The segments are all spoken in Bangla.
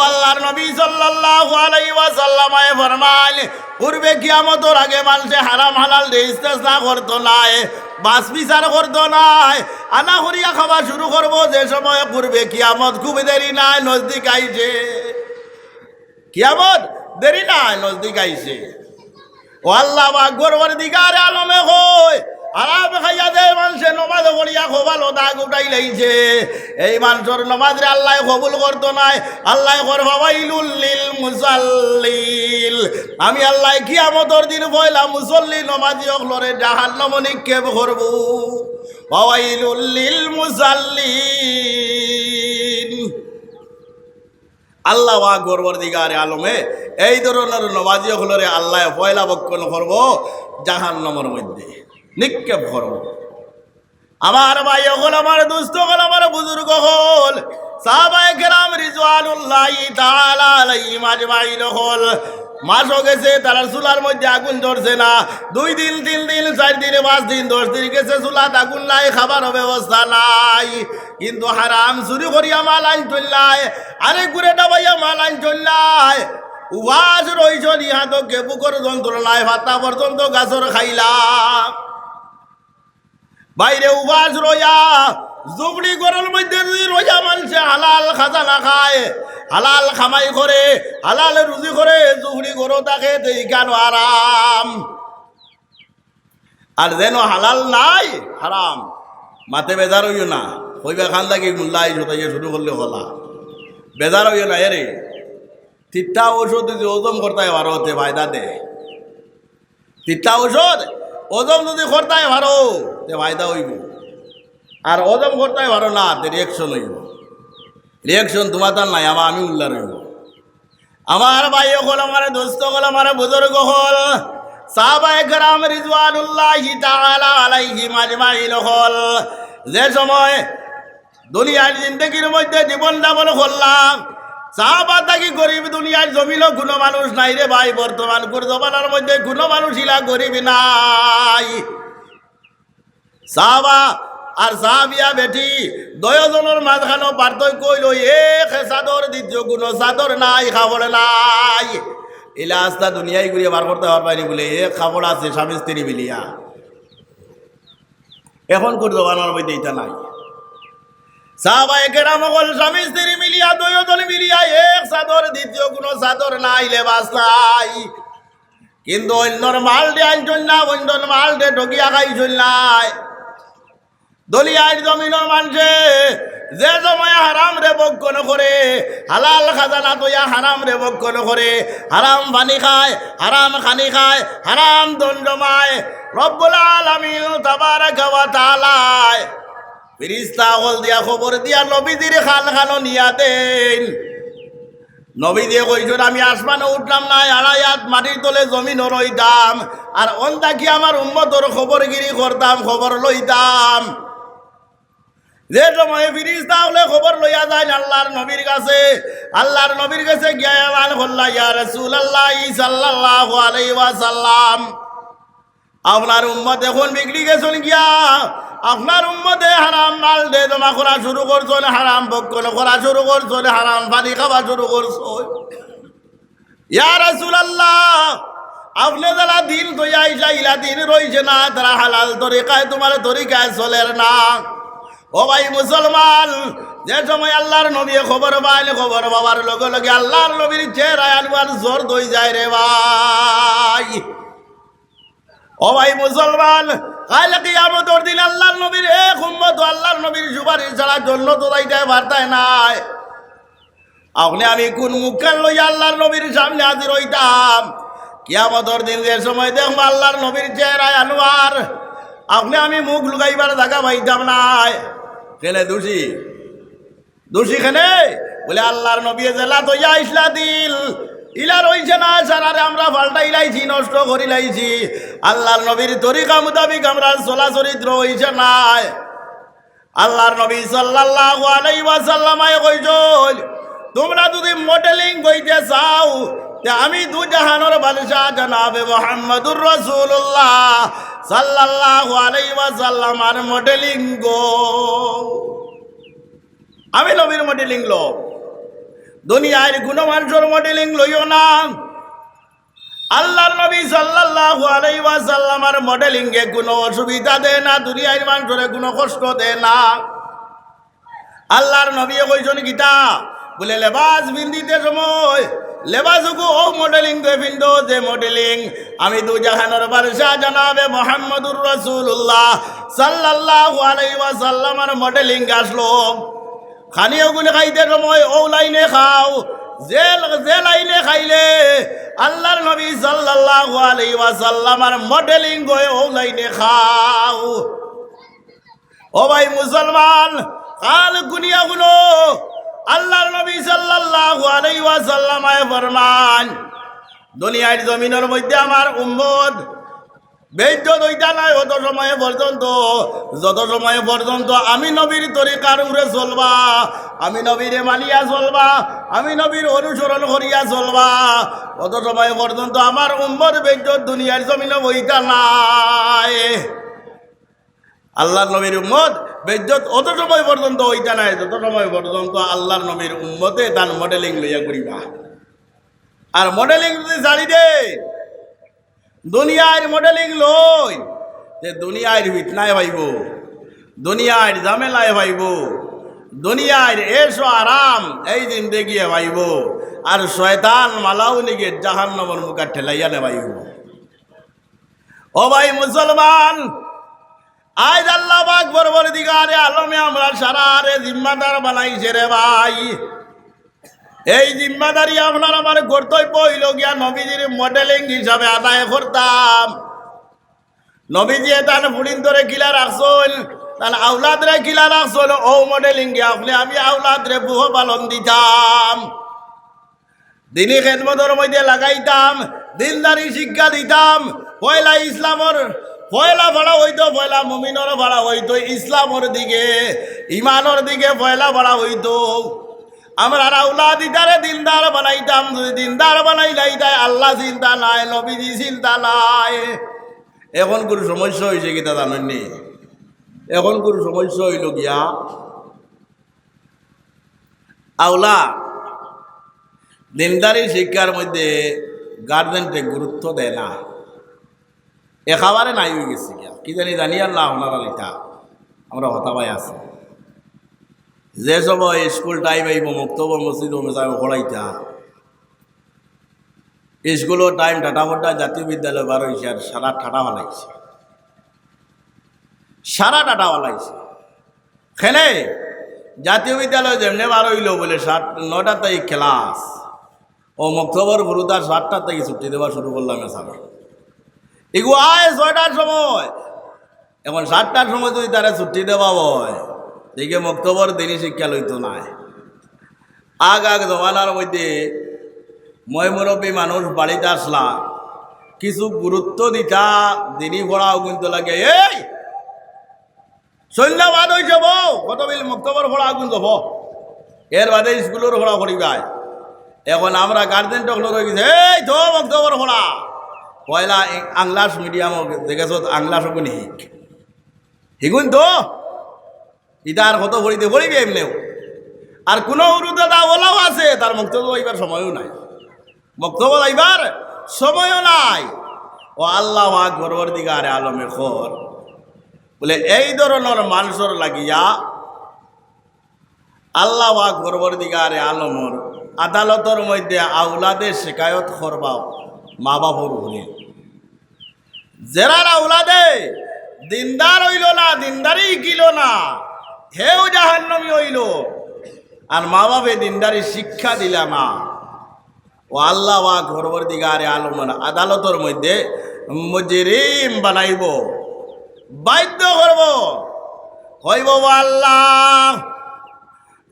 আল্লাহর নবী সাল্লাল্লাহু আলাইহি ওয়াসাল্লাম ফরমান পূর্বে কিয়ামতের আগে মানুষে হারাম হালাল দিয়ে ইস্তেসনা করতো নাই, বাস বিচার করতো নাই, আনা করিয়া খাওয়া শুরু করবো যে সময় পূর্বে কিয়ামত খুব দেরি নাই নজদিক আইছে। কিয়ামত দেরি নাই নজদিক আইছে। ও আল্লাহ আকবার পরদিগারে আলমে কই আরাম খাইয়া দে মানুষে নমাজ করিয়া খোবালো দাগ উঠাই লাইছে। এই মানুষের নমাজরে আল্লাহ কবুল করতো নাই। আল্লাহ করবাইলুল লিল মুসাল্লিল, আমি আল্লাহ কিয়ামতের দিন পয়লা মুসল্লি নমাজি অকলরে জাহান্নামে নিক্ষেপ করব। ওয়াইলুল লিল মুসাল্লিন। আল্লাহ আকবার পরদিগারে আলমে এই ধরনের নমাজি অকলরে আল্লাহ পয়লা বক্ষণ করব, জাহান্নামের মধ্যে নিক্ষেপ করব। আমার ভাই হল, আমার দুস্থ হল, আমার বুজুর্গ হল, সাহাবায়ে কেরাম রিজওয়ানুল্লাহি তাআলা আলাইহিম আজমাইন হল, মাস গেছে তারা চুলার মধ্যে আগুন ধরছে না। 2 দিন 3 দিন 4 দিন 5 দিন 10 দিন গেছে, চুলাত আগুন নাই, খাবার ব্যবস্থা নাই, কিন্তু হারাম চুরি করিয়া মাল আইন চললাই, আরে ঘুরে ডাবাইয়া মাল আইন চললাই। উবাস রইছ নিহাতকে বুকর যন্ত্রণায় ভাতা পর্যন্ত গাছর খাইলাম। বাইরে উবাস রইয়া জুগড়ি গরল মধ্যে যদি রইয়া মানুষে হালাল খাজানা খায়, হালাল খামাই করে, হালাল রুজি করে, জুগড়ি গরো তাকে কেন আরাম। আর যেন হালাল নাই হারাম, মাতে বেজার হইও না। কইবা খান থাকি মুল্লাই জোতাইয়া শুরু করলে হলা, বেজার হইও না। এরে তিতা ঔষধ যদি ওজম করতে পারো তে ফায়দা দে। তিতা ঔষধ ওজম যদি করতে পারো তে ফায়দা হইব, আর ওজম করতে পারো না তে রিয়েকশন হইব। রিয়েকশন তোমার তার নাই, আমার আমি উল্লার হইব। আমার ভাই হল, আমার দোস্ত হল, আমার বুজুর্গ হল, সাহাবায়ে কেরাম রিজওয়ানুল্লাহি তাআলা আলাইহিম আজমাইন হল, যে সময় দুনিয়ার জিন্দেগির মধ্যে জীবন যাপন করলাম, সাহাবা থাকি গরিব দুনিয়ার জমিল কোনো মানুষ নাই রে ভাই। বর্তমান জমানার মধ্যে কোনো মানুষ ইলা গরিব নাই। সাহাবা আর সাহাবিয়া বেটি দয়জনের মাঝখানো পার্থক্য হইল এক চাদর, দ্বিতীয় কোনো চাদর নাই, খাবার নাই। এলা আস্তা দুনিয়ায় ঘুরিয়ে বার করতে পারবানি বলে এক খাবার আছে স্বামী স্ত্রী মিলিয়া। এখন কোন জমানার মধ্যে এটা নাই। সাহাবায়ে কেরাম হল স্বামী স্ত্রী মিলিয়া দুইজন মিলিয়া এক চাদর, দ্বিতীয় কোনো চাদর নাই, লেবাস নাই। কিন্তু অন্যর মাল দিয়ে আনছল না, অন্যর মাল দিয়ে ঠকিয়া খাইছল নাই। দলিয়ার জমিনের মানুষে যে সময় হারাম রে বক্ষণ করে, হালাল খাজানা তৈয়া হারাম রে বক্ষণ করে, হারাম পানি খায়, হারাম খানি খায়, হারাম ধন জমায়, রব্বুল আলামিন তাবারাকা ওয়া তাআলা ফেরেশতা হল দিয়া খবর দিয়া নবীদের খান খানো নিয়া দেন। নবী দিয়ে কইছেন আমি আসমানে উঠলাম না, আড়াইয়াত মাটির তলে জমিন রইতাম, আর অন্তাকি আমার উম্মতর খবরগিরি করতাম, খবর লইতাম। যে সময় ফেরেশতা হলে খবর লইয়া যায় আল্লাহর নবীর কাছে, আল্লাহর নবীর কাছে গিয়া মান হল্লা ইয়া রাসূলুল্লাহ সাল্লাল্লাহু আলাইহি ওয়াসাল্লাম, আপনার উম্মত এখন বিগড়ি গেছেন গিয়া, আপনার উম্মতে হারাম মাল দে জমা করা শুরু করছো, হারাম বক্ষণ করা শুরু করছো, হারাম পানি খাওয়া শুরু করছো। ইয়া রাসূলুল্লাহ, আপনি যারা দিন তৈয়া আইসা ইলা দিন রইছে না, তারা হালাল তরিকায় তোমার তরিকায় চলের না। ও ভাই মুসলমান, যে সময় আল্লাহর নবী খবর পাইলে, খবর পাবার লগে লগে আল্লাহর নবীর চেহারায় আনবার জোর দই যায় রে ভাই। ও ভাই মুসলমান, কাল কিয়ামতের দিন আল্লাহর নবীর এক উম্মত আল্লাহর নবীর সুপারিশ ছাড়া জান্নাত যাইতে পারতায় নাই। আপনি আমি কোন মুখখান লইয়া আল্লাহর নবীর সামনে হাজির হইতাম? কিয়ামতের দিন যে সময় দেখবো আল্লাহর নবীর চেহারায় আনোয়ার, আপনি আমি মুখ লুকাইবার জায়গা পাইতাম নাই। কেনে দোষী? দোষী কেনে? বলে আল্লাহর নবী জেলা তৈয়া ইসলা দিল ইলা রইছে না, সারারে আমরা পাল্টাই লাইছি, নষ্ট করি লাইছি। আল্লাহর নবীর তরিকা মোতাবিক আমরা চলাচরিত্র হইছে নাই। আল্লাহর নবী সাল্লাল্লাহু আলাইহি ওয়াসাল্লাম কইছেন, তোমরা যদি মডেলিং কইতে চাও তে আমি দু জাহানের বাদশাহ জনাবে মুহাম্মদুর রাসূলুল্লাহ সাল্লাল্লাহু আলাইহি ওয়াসাল্লাম আর মডেলিং গো, আমি নবীর মডেলিং লো। দুনিয়ার কোনো মানুষের মডেলিং লইও না। আল্লাহর নবী সাল্লাল্লাহু আলাইহি ওয়াসাল্লামের মডেলিং এ কোনো অসুবিধা দেয় না, দুনিয়ার মানুষের কোনো কষ্ট দেয় না। আল্লাহর নবী কইছেন গীতা বলে লেবাস বিন্দিতে সময় লেবাসুকু ও মডেলিং দে বিন্দু যে মডেলিং আমি দু জাহানের বাদশা জানাবে মুহাম্মদুর রাসূলুল্লাহ সাল্লাল্লাহু আলাইহি ওয়াসাল্লামের মডেলিং আসলো। খানিও গুলো খাইতে সময় ও লাইনে খাও, যে লাইনে খাইলে আল্লাহর নবী সাল্লাল্লাহু আলাইহি ওয়াসাল্লামের মডেলিং গয় ও লাইনে খাও। ও ভাই মুসলমান, কাল গুনিয়া গুলো আল্লাহর নবী সাল্লাল্লাহু আলাইহি ওয়াসাল্লাম ফরমান দুনিয়ার জমিনের মধ্যে আমার উম্মত বেইজ্জত হইতা নাই অত সময় পর্যন্ত যত সময় পর্যন্ত আমি নবীর তরিকার উপরে চলবা, আমি নবীরে মানিয়া চলবা, আমি নবীর অনুসরণ করিয়া চলবা, অত সময় পর্যন্ত আমার উম্মত বেইজ্জত দুনিয়ার জমিনে হইতা নাই। আল্লাহর নবীর উম্মত বেইজ্জত অত সময় পর্যন্ত হইতা নাই যত সময় পর্যন্ত আল্লাহর নবীর উম্মতে তার মডেলিং লইয়া করিবা। আর মডেলিং যদি ছাড়ি দে দুনিয়ার মডেলিং লই যে দুনিয়ার ফিতনায় ভাইব, দুনিয়ার ঝামেলায় ভাইব, দুনিয়ার এসো আরাম এই জিন্দেগিয়ে ভাইব, আর শয়তান মালাও নিগে জাহান্নামের মুখে ঠেলাইয়া নে ভাইব। ও ভাই মুসলমান, আজ আল্লাহ পাক পরবর্তীকারে আলমে আমরা সারা রে জিম্মাদার বানাইছে রে ভাই। এই জিম্মাদারি আপনার আমার কর্তব্য হইল গিয়া নবীজির মডেলিং হিসাবে আদায় করতাম। নবীজি তার ফুড়িন ধরে কিলা রাখছেন, তার আউলাদ রে কিলা রাখছেন, ও মডেলিং গিয়া আপনি আমি আউলাদ রে বুহ পালন দিতাম, দিনী খেদমতের মধ্যে লাগাইতাম, দিনদারি শিক্ষা দিতাম। পয়লা ইসলামর পয়লা ভাড়া হইতো, পয়লা মুমিনর ভাড়া হইতো, ইসলামর দিকে ইমানের দিকে পয়লা ভাড়া হইতো। আমরা আউলাদ ইতারে দিনদার বানাইতাম, যদি দিনদার বানাইলাই তাই আল্লাহ চিন্তা নাই, নবীজি চিন্তা নাই। এখন কোনো সমস্যা হয়েছে কি তা জানেননি? এখন কোনো সমস্যা হইল গিয়া আউলা দিনদারি শিক্ষার মধ্যে গার্জেনকে গুরুত্ব দেয় না, একেবারে নাই হয়ে গেছে গিয়া কি জানি আল্লাহ আপনারা লিখা আমরা হতাবাই আছে। যে সময় স্কুল টাইম আইব মুক্তব মসজিদ পড়াইতা, স্কুলের টাইম টাটামোটা জাতীয় বিদ্যালয় বার হয়েছে আর সারা ঠাটা ফালাইছে, সারা টাটা ফালাইছে। খেলে জাতীয় বিদ্যালয় যেমনি বার হইল বলে 9টা তারিখ ক্লাস, ও মুক্তবর গুরু তার 7টা থেকে ছুটি দেওয়া শুরু করলাম সারা এগু আয় 6টার সময়। এখন 7টার সময় যদি তারা ছুটি দেওয়া হয় দেখে মুক্তবর দিনী শিক্ষা লইতো নাই। আগ জমানার মধ্যে মই মুরব্বী মানুষ বাড়িতে আসলা কিছু গুরুত্ব দিতা, দিনী পড়াও কিন্তু লাগে এই সন্ধ্যা বাদ হয়ে যাব কত বিল মুক্তবর পড়া কিন্তু যাব, এর বাদে স্কুলের পড়া পড়িবাই। এখন আমরা গার্জেন টকলো রয়ে গেছে এই তো মুক্তবর পড়া পয়লা আংলাস মিডিয়াম দেখেছ আংলাস ওগুনি হিগুন তো ইদার কত ভরিতে ভরিবে এমনিও। আর কোনো উরুদাদা ওলাও আছে তার মুক্তব আইবার সময়ও নাই, মুক্তব আইবার সময়ও নাই। ও আল্লাহ পরবর্তীকারে আলমে খর বলে এই ধরনের মানুষের লাগিয়া আল্লাহ পরবর্তীকারে আলমর আদালতের মধ্যে আউলাদে শিকায়ত করবাও মা বাপর হলে যারা আউলাদে দিনদার হইল না, দিনদারি গিল না, হেউ জাহান্নামী হইল। আর মা বাপে দিনদারি শিক্ষা দিলা না, ও আল্লাহ পরবর্তীকারে আলমের আদালতের মধ্যে মুজরিম বানাইব, বাধ্য করব, কইব আল্লাহ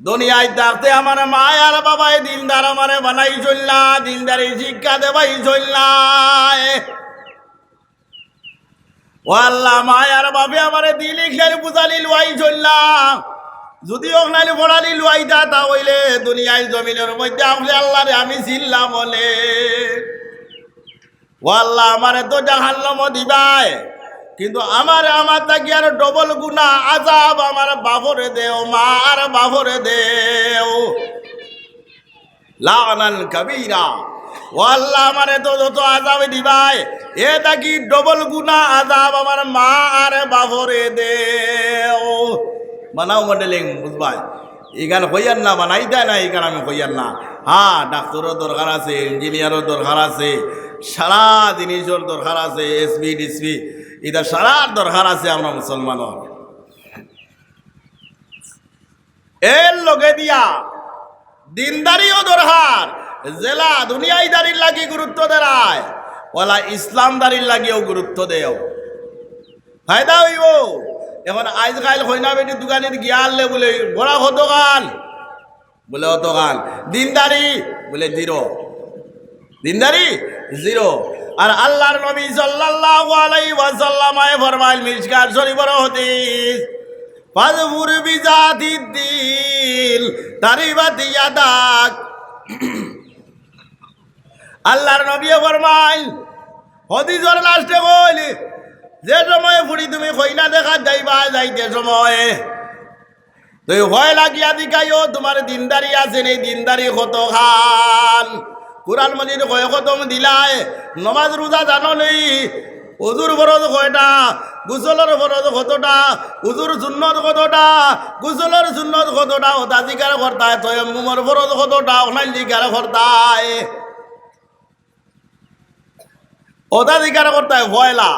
দুনিয়ায় থাকতে আমার মা আর বাবাই দিনদার আমারে বানাই চললা, দিনদারি শিক্ষা দেবাই চললা। ও আল্লাহ মায়ার বাপে আমারে দিলি খেলে বুঝালি লুয়াই চললা, যদি ওখানে পড়ালি লুয়াইতা তা হইলে দুনিয়ায় জমিনের মধ্যে আপনি আল্লাহ রে আমি চিল্লা বলে ও আল্লাহ আমারে তো জাহান্নাম দিবাই, কিন্তু আমার থাকি আর ডবল গুণা আযাব আমার বাপরে দেও, মা আর বাপরে দেও। লানান কাবীরা। ও আল্লাহ আমারে তো যত আযাব দিবাই এ তাকি ডবল গুনা আযাব আমার মা আর বাপরে দেও। বানাও মডেলিং বুঝবাই এখানে হইয়ার না বানাই দেয় না এখানে আমি হইয়ার না। হ্যাঁ ডাক্তারও দরকার আছে, ইঞ্জিনিয়ারও দরকার আছে, সারা জিনিসের দরকার আছে, এসপি ডিসপি এটা সারা দরকার আছে আমরা মুসলমানের। এর লগে দিয়া দিনদারিও দরকার। জেলা দুনিয়ায় দাঁড়ির লাগি গুরুত্ব দেয় ওলা ইসলামদারির লাগিও গুরুত্ব দেও ফায়দা হইব। এখন আজকাল হইনা বেটি দোকানের গিয়ালে বলে বড়া কত গান বলে অত গান, দিনদারি বলে জিরো, দিনদারি জিরো। আর আল্লাহর নবী সাল্লাল্লাহু আলাইহি ওয়াসাল্লাম ফরমাইল মিশকাত শরীফের হাদিস ফাযফুর বিজাতিদ দিল তারিবাত ইয়াদাক। আল্লাহর নবী ফরমাইল হাদিসের লাস্টে কইলি যে সময় ফুড়ি তুমি কইনা দেখা যাইবা যাইতে সময় তুই ভয় লাগিয়া দিকাইও তোমার দিনদারি আছে নেই, দিনদারি কত খান কুরআন মজিদ কয় খতম দিলাই, নমাজ রোজা জানো নেই, উজুর ফরজ কয়টা, গোসলের ফরজ কতটা, উজুর সুন্নত কতটা, গোসলের সুন্নত কতটা, ওটা জিকার করতায়, তয়াম্মুমের ফরজ কতটা, ওনাই জিকার করতায়, ওটা জিকার করতায় ভয়লা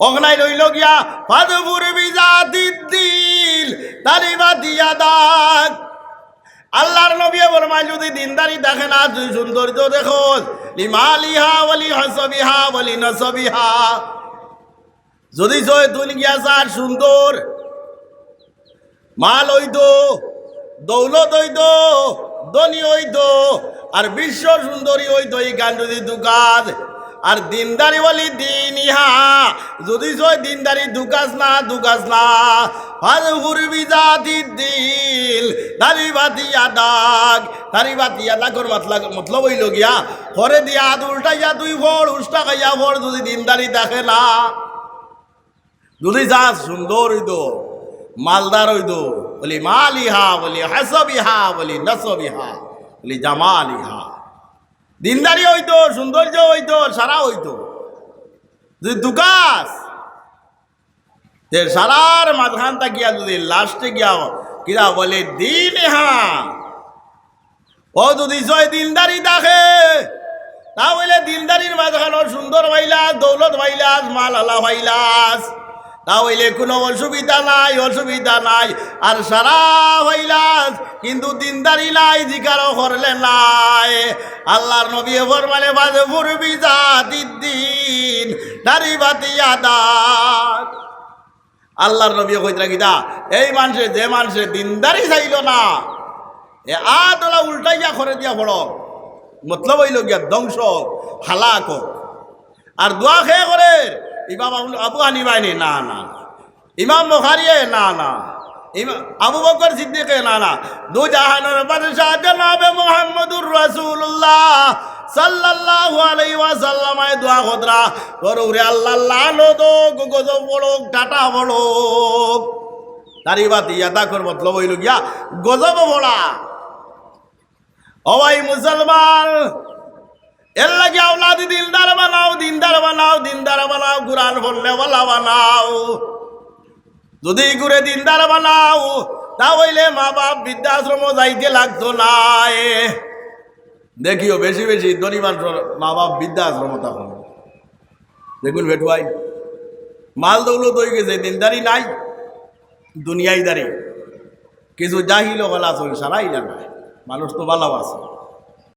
অগনাই লইল গিয়া ফাযফুর বিজাতিদ দিল তারিবাত ইয়াদাক। আল্লাহর নবী ফরমায় যদি দিনদারি দেখে না তুই সৌন্দর্য দেখো লিমালিহা ওয়ালি হাসাবিহা ওয়ালি নাসাবিহা, যদি জয় তুই গিয়া সার সুন্দর মাল হইতো, দৌলত হইতো, ধনী হইতো, আর বিশ্ব সুন্দরী হইতো, এই গান যদি দুকাজ আর দিনদারি বলি দিন ইহা যদি জয় দিনদারি দুকাজ না ফাযফুর বিজাতিদ দিল তারিবাত ইয়াদাক। তারিবাত ইয়াদাকর মতলব হইল গিয়া ঘরে দিয়া হাত উল্টাইয়া তুই ভর উষ্টা খাইয়া ভর যদি দিনদারি দেখে না, যদি যা সুন্দর হইতো মালদার হইতো বলি মালিহা বলি হাসাবিহা বলি নাসাবিহা বলি জামালিহা, দিনদারি হইতো সৌন্দর্য হইতো সারা হইতো, যদি দুকাস সারার মাঝখানটা গিয়া যদি লাস্টে গিয়া কিরা বলে দিন হা ও যদি জয় দিনদারি দেখে তাহলে দিনদারির মাঝখানোর সুন্দর ভাইলাস, দৌলত ভাইলাস, মাল আলা ভাইলাস, তাহলে কোনো অসুবিধা নাই। আর সারা হইলাস কিন্তু দিনদারি নাই, জিকারও করলে নাই। আল্লাহর নবী ফরমালে ফাযফুর বিজাতিদ দিন তারিবাত ইয়াদাক। আল্লাহর নবী কইতরা কিতা এই মানুষে যে মানুষে দিনদারি চাইল না এ আদলা উল্টাইয়া করে দিয়া বড় মতলব হইল গিয়া ধ্বংস হালাক। আর দোয়া খেয়ে করে ইমাম আবু হানিফা না না, ইমাম বুখারী না, আবু বকর সিদ্দিক না, দু জাহানের বাদশাহ জনাবে মুহাম্মদুর রাসূলুল্লাহ সাল্লাল্লাহু আলাইহি ওয়াসাল্লাম দোয়া খদরা করুরে আল্লাহ লানো দো গজব বড়ক টাটা বড়ক। তারিবাত ইয়াদাকর মতলব হইল গিয়া গজব বড়া। ও ভাই মুসলমান এর লাগে আওলাদ দিলদার বানাও, দিনদার বানাও, দিনদার বানাও, কুরআন পড়লে ওয়ালা বানাও। যদি করে দিনদার বানাও তাহলে মা বাপ বৃদ্ধাশ্রম যাইতে লাগতো না। দেখিও বেশি বেশি ধনী মানুষ মা বাপ বৃদ্ধাশ্রম তখন দেখুন বেটুয়াই মাল দৌলত হয়ে গেছে, দিনদারি নাই, দুনিয়াই দাঁড়ি কিছু জাহিল গলা চল সারাই জানায় মানুষ তো ভালো আছে।